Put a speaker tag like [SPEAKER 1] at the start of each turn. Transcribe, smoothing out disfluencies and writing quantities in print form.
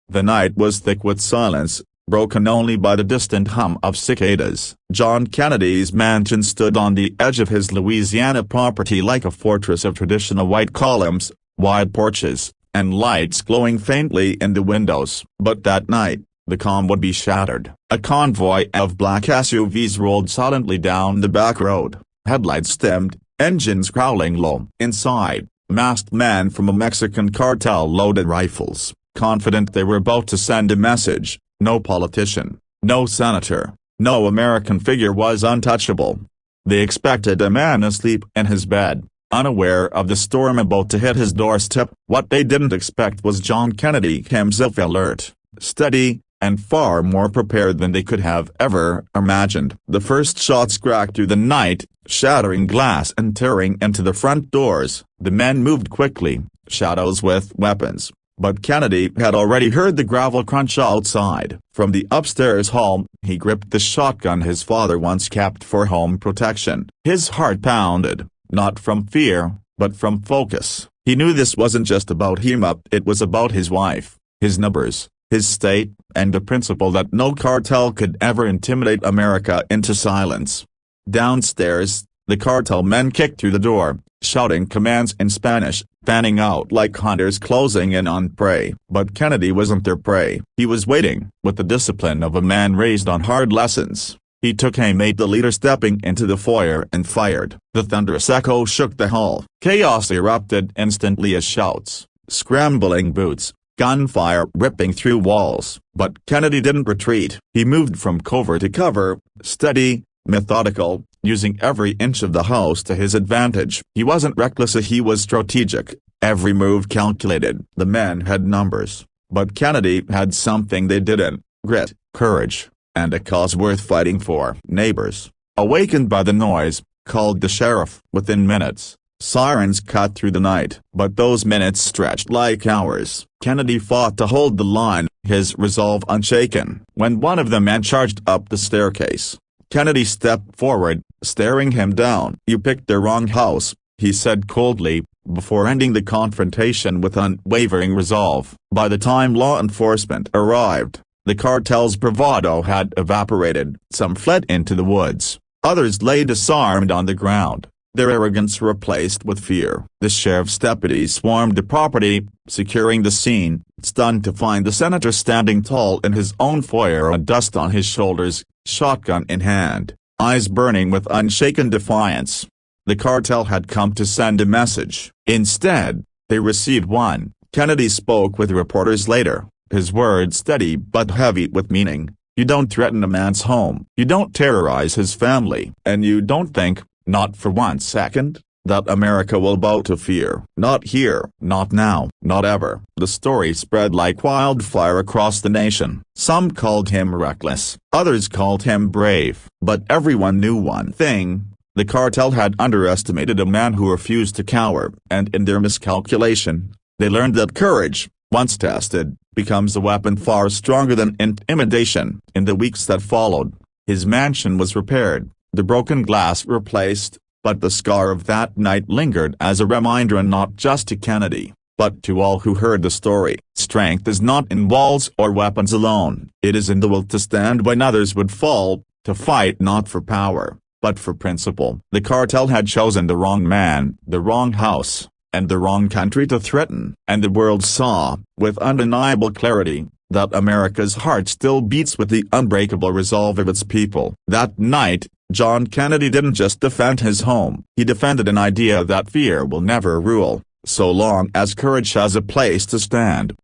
[SPEAKER 1] The night was thick with silence, broken only by the distant hum of cicadas. John Kennedy's mansion stood on the edge of his Louisiana property like a fortress of traditional white columns, wide porches, and lights glowing faintly in the windows. But that night, the calm would be shattered. A convoy of black SUVs rolled silently down the back road, headlights dimmed, engines growling low. Inside, masked men from a Mexican cartel loaded rifles, confident they were about to send a message. No politician, no senator, no American figure was untouchable. They expected a man asleep in his bed, unaware of the storm about to hit his doorstep. What they didn't expect was John Kennedy himself, alert, steady, and far more prepared than they could have ever imagined. The first shots cracked through the night, shattering glass and tearing into the front doors. The men moved quickly, shadows with weapons. But Kennedy had already heard the gravel crunch outside. From the upstairs hall, he gripped the shotgun his father once kept for home protection. His heart pounded, not from fear, but from focus. He knew this wasn't just about him, it was about his wife, his neighbors, his state, and the principle that no cartel could ever intimidate America into silence. Downstairs, the cartel men kicked through the door, shouting commands in Spanish, fanning out like hunters closing in on prey. But Kennedy wasn't their prey. He was waiting, with the discipline of a man raised on hard lessons. He took aim at the leader stepping into the foyer and fired. The thunderous echo shook the hall. Chaos erupted instantly as shouts, scrambling boots, gunfire ripping through walls. But Kennedy didn't retreat. He moved from cover to cover, steady, methodical, using every inch of the house to his advantage. He wasn't reckless, he was strategic, every move calculated. The men had numbers, but Kennedy had something they didn't: grit, courage, and a cause worth fighting for. Neighbors, awakened by the noise, called the sheriff. Within minutes, sirens cut through the night. But those minutes stretched like hours. Kennedy fought to hold the line, his resolve unshaken. When one of the men charged up the staircase, Kennedy stepped forward, staring him down. "You picked the wrong house," he said coldly, before ending the confrontation with unwavering resolve. By the time law enforcement arrived, the cartel's bravado had evaporated. Some fled into the woods, others lay disarmed on the ground, their arrogance replaced with fear. The sheriff's deputies swarmed the property, securing the scene, stunned to find the senator standing tall in his own foyer, and dust on his shoulders, shotgun in hand, eyes burning with unshaken defiance. The cartel had come to send a message. Instead, they received one. Kennedy spoke with reporters later, his words steady but heavy with meaning. "You don't threaten a man's home. You don't terrorize his family. And you don't think, not for 1 second, that America will bow to fear. Not here, not now, not ever." The story spread like wildfire across the nation. Some called him reckless, others called him brave. But everyone knew one thing: the cartel had underestimated a man who refused to cower. And in their miscalculation, they learned that courage, once tested, becomes a weapon far stronger than intimidation. In the weeks that followed, his mansion was repaired, the broken glass replaced, but the scar of that night lingered as a reminder, and not just to Kennedy, but to all who heard the story. Strength is not in walls or weapons alone. It is in the will to stand when others would fall, to fight not for power, but for principle. The cartel had chosen the wrong man, the wrong house, and the wrong country to threaten. And the world saw, with undeniable clarity, that America's heart still beats with the unbreakable resolve of its people. That night, John Kennedy didn't just defend his home. He defended an idea that fear will never rule, so long as courage has a place to stand.